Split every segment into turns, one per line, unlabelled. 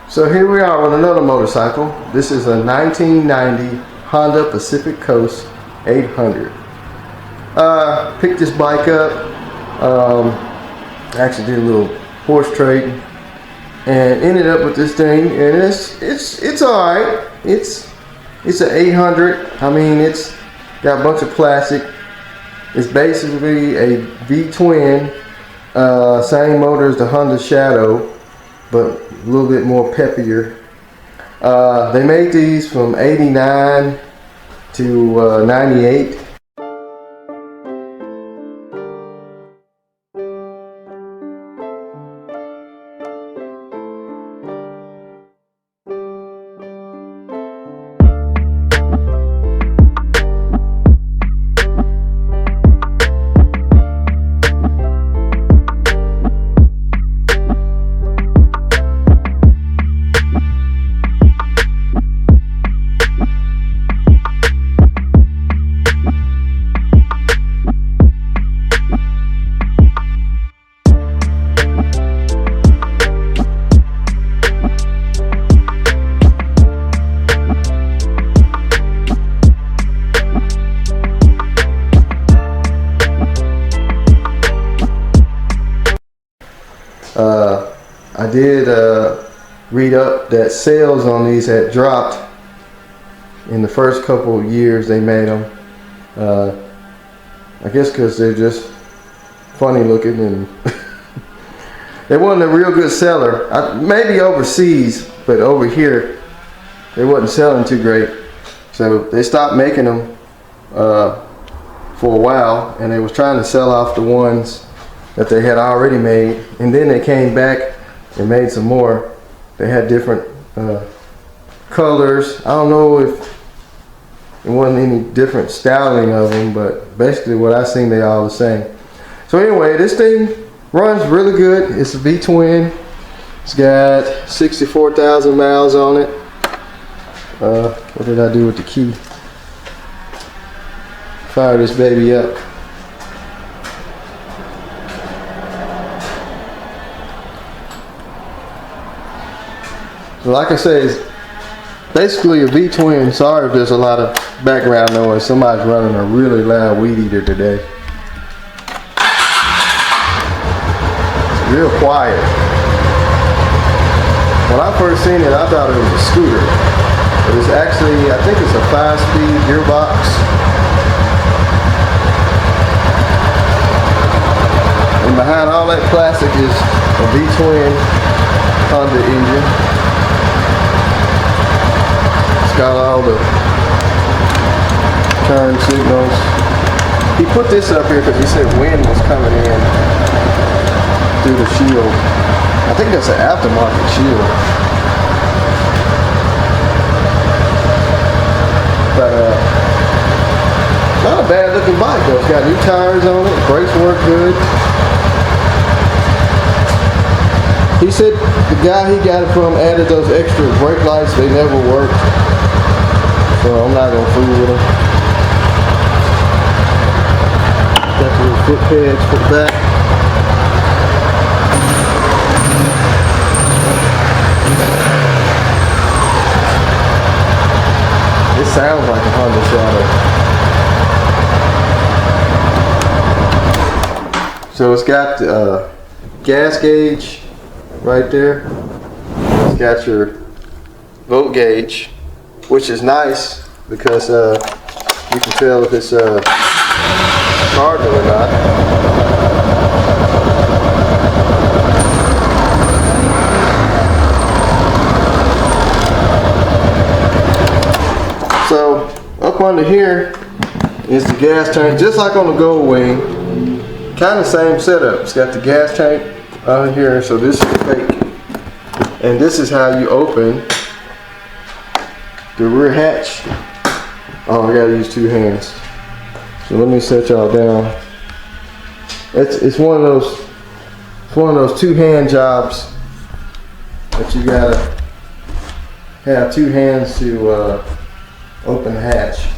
So here we are with another motorcycle. This is a 1990 Honda Pacific Coast 800. Picked this bike up. Actually did a little horse trading and ended up with this thing, and it's all right. It's an 800. I mean, it's got a bunch of plastic. It's basically a V-twin, same motor as the Honda Shadow, but a little bit more peppier. They made these from 89 to 98. I did read up that sales on these had dropped in the first couple of years they made them. I guess because they're just funny looking and they wasn't a real good seller. Maybe overseas, but over here they wasn't selling too great. So they stopped making them for a while, and they was trying to sell off the ones that they had already made, and then they came back and made some more. They had different colors. I don't know if there wasn't any different styling of them, but basically what I seen, they all the same. So anyway, this thing runs really good. It's a V-twin. It's got 64,000 miles on it. What did I do with the key? Fire this baby up. So like I say, it's basically a V-twin. Sorry if there's a lot of background noise. Somebody's running a really loud weed eater today. It's real quiet. When I first seen it, I thought it was a scooter. But it's actually, I think it's a 5-speed gearbox. And behind all that plastic is a V-twin Honda engine. Got all the turn signals. He put this up here because he said wind was coming in through the shield. I think that's an aftermarket shield. But not a bad looking bike though. It's got new tires on it. Brakes work good. He said the guy he got it from added those extra brake lights. They never worked. So I'm not gonna fool with them. Got the little foot pads for the back. It sounds like a Honda Shadow. So it's got gas gauge right there. It's got your volt gauge, which is nice because you can tell if it's cardinal or not. So up under here is the gas tank, just like on the Gold Wing. Kind of same setup. It's got the gas tank under here, so this is fake. And this is how you open the rear hatch. Oh, I gotta use two hands. So let me set y'all down. It's one of those two-hand jobs that you gotta have two hands to open the hatch.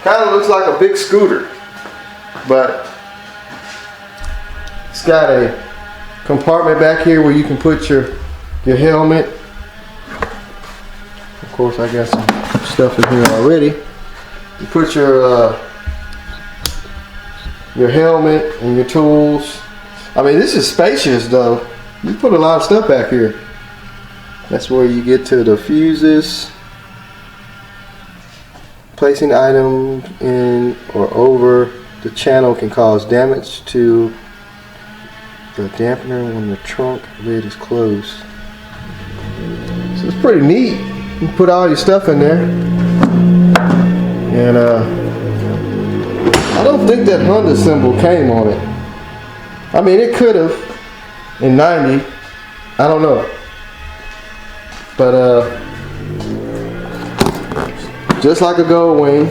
Kind of looks like a big scooter, but it's got a compartment back here where you can put your helmet. Of course, I got some stuff in here already. You put your helmet and your tools. I mean, this is spacious though. You put a lot of stuff back here. That's where you get to the fuses. Placing items in or over the channel can cause damage to the dampener when the trunk lid is closed. So it's pretty neat. You can put all your stuff in there. And I don't think that Honda symbol came on it. I mean, it could have in 90. I don't know. But just like a gold wing.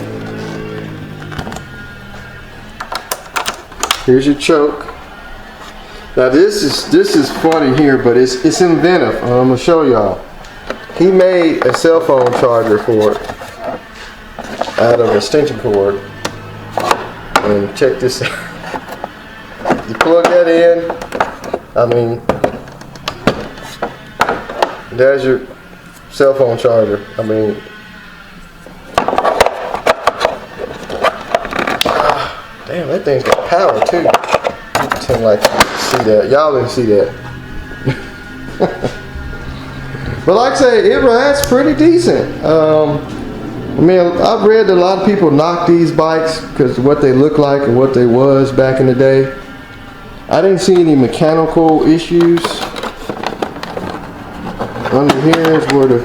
Here's your choke. Now this is funny here, but it's inventive. I'm gonna show y'all. He made a cell phone charger for it out of an extension cord. And check this out. You plug that in. I mean, there's your cell phone charger. I mean, damn, that thing's got power too. Pretend like you see that. Y'all didn't see that. But like I say, it rides pretty decent. I mean, I've read that a lot of people knock these bikes because of what they look like and what they was back in the day. I didn't see any mechanical issues. Under here is where the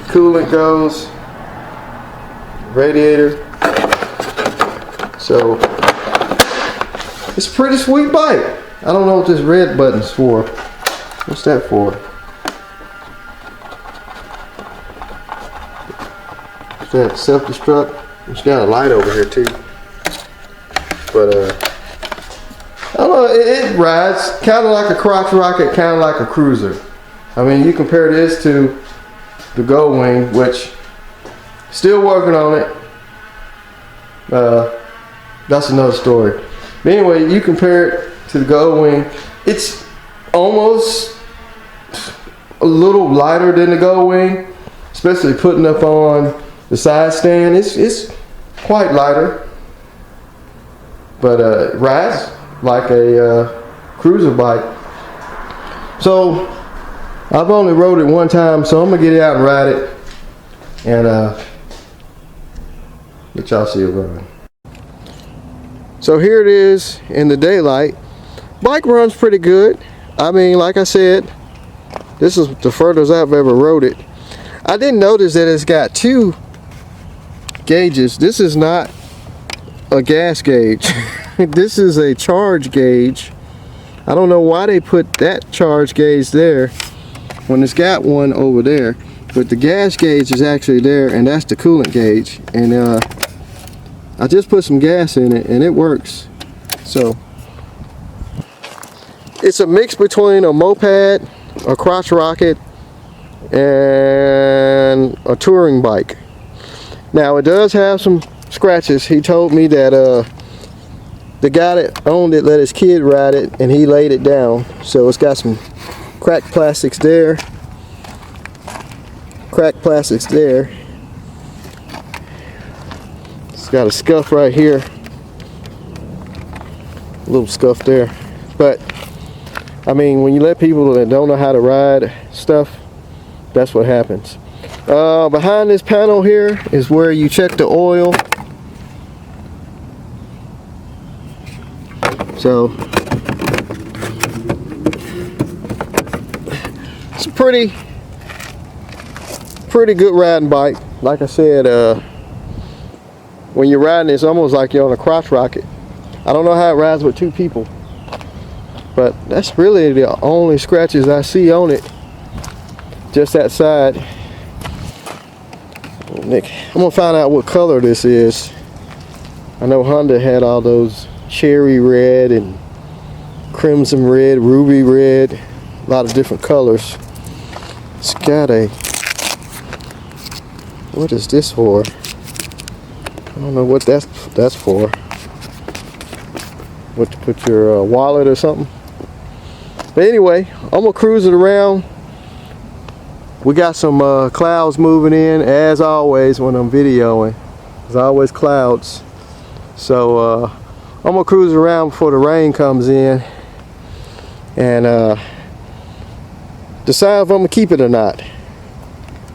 coolant goes. Radiator. So it's a pretty sweet bike. I don't know what this red button's for. What's that for? Is that self-destruct? It's got a light over here too. But I don't know, it rides kind of like a crotch rocket, kind of like a cruiser. I mean, you compare this to the Gold Wing, which still working on it. That's another story. But anyway, you compare it to the Gold Wing, it's almost a little lighter than the Gold Wing, especially putting up on the side stand. It's quite lighter, but it rides like a cruiser bike. So I've only rode it one time, so I'm gonna get it out and ride it, and let y'all see it run. So here it is in the daylight. Bike runs pretty good. I mean, like I said, this is the furthest I've ever rode it. I didn't notice that it's got two gauges. This is not a gas gauge. This is a charge gauge. I don't know why they put that charge gauge there when it's got one over there, but the gas gauge is actually there, and that's the coolant gauge. And I just put some gas in it and it works. So it's a mix between a moped, a crotch rocket, and a touring bike. Now it does have some scratches. He told me that the guy that owned it let his kid ride it and he laid it down. So it's got some cracked plastics there, cracked plastics there. It's got a scuff right here, a little scuff there. But I mean, when you let people that don't know how to ride stuff, that's what happens. Behind this panel here is where you check the oil. So it's a pretty good riding bike. Like I said, when you're riding, it's almost like you're on a crotch rocket. I don't know how it rides with two people, but that's really the only scratches I see on it. Just that side. Nick, I'm gonna find out what color this is. I know Honda had all those cherry red and crimson red, ruby red, a lot of different colors. It's got a, what is this for? don't know what that's for. What, to put your wallet or something. But anyway, I'm gonna cruise it around. We got some clouds moving in, as always when I'm videoing. There's always clouds. So I'm gonna cruise around before the rain comes in and decide if I'm gonna keep it or not.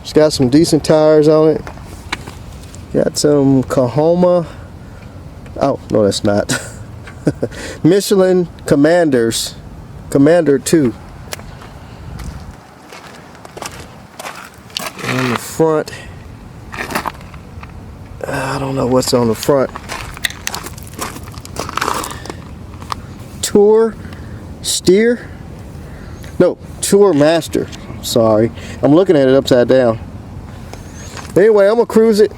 It's got some decent tires on it. Got some Kahoma. Oh no, that's not. Michelin Commanders. Commander 2. On the front, I don't know what's on the front. Tour Steer? No, Tour Master. Sorry, I'm looking at it upside down. Anyway, I'm gonna cruise it.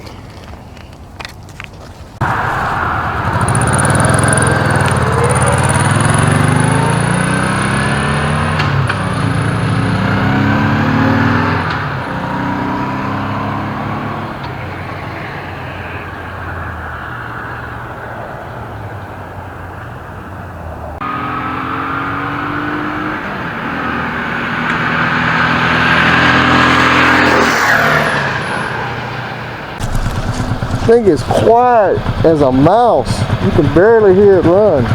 Thing is quiet as a mouse. You can barely hear it run. I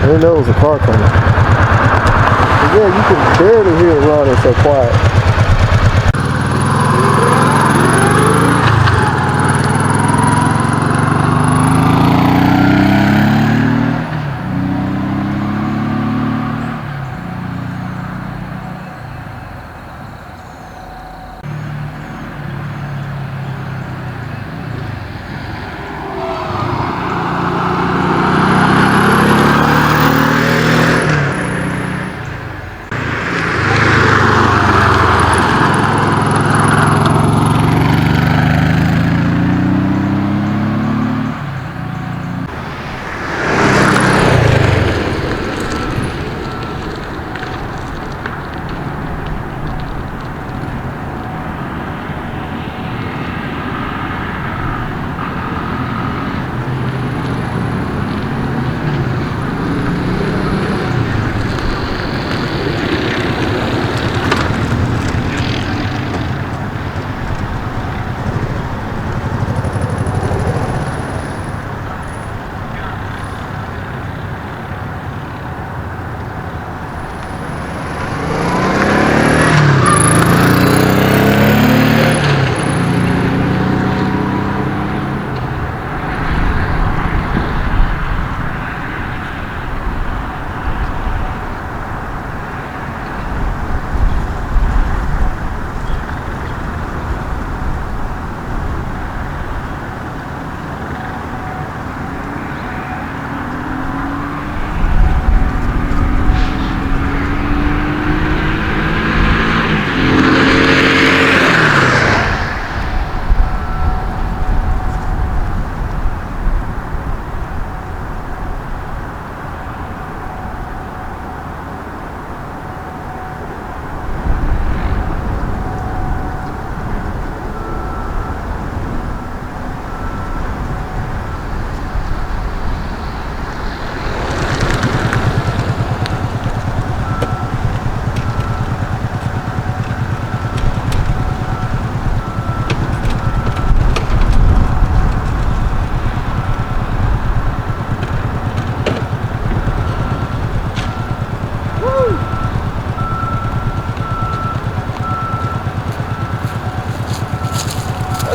didn't know it was a car coming. But yeah, you can barely hear it run. It's so quiet.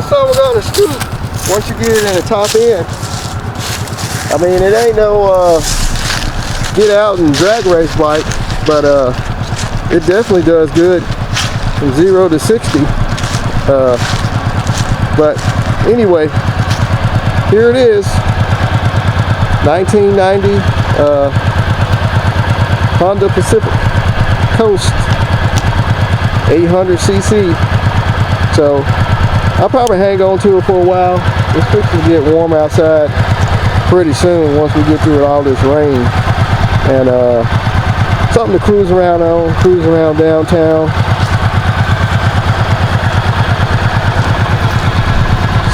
So we're gonna scoot once you get it in the top end. I mean, it ain't no get out and drag race bike, but it definitely does good from 0 to 60. But anyway, here it is, 1990 Honda Pacific Coast 800cc. So I'll probably hang on to it for a while. It's fixing to get warm outside pretty soon once we get through all this rain. And something to cruise around on, cruise around downtown.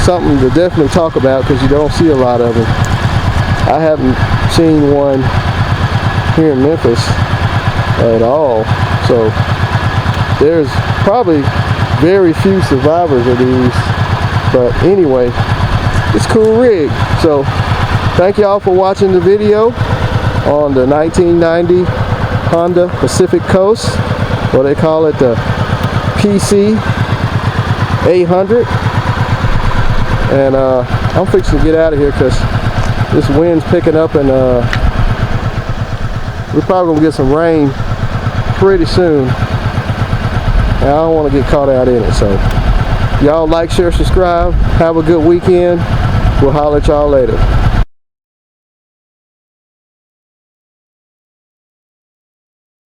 something to definitely talk about because you don't see a lot of them. I haven't seen one here in Memphis at all, so there's probably very few survivors of these. But anyway, it's a cool rig. So thank y'all for watching the video on the 1990 Honda Pacific Coast, or they call it the PC 800. And I'm fixing to get out of here because this wind's picking up, and we're probably gonna get some rain pretty soon, and I don't want to get caught out in it. So y'all like, share, subscribe. Have a good weekend. We'll holler at y'all later.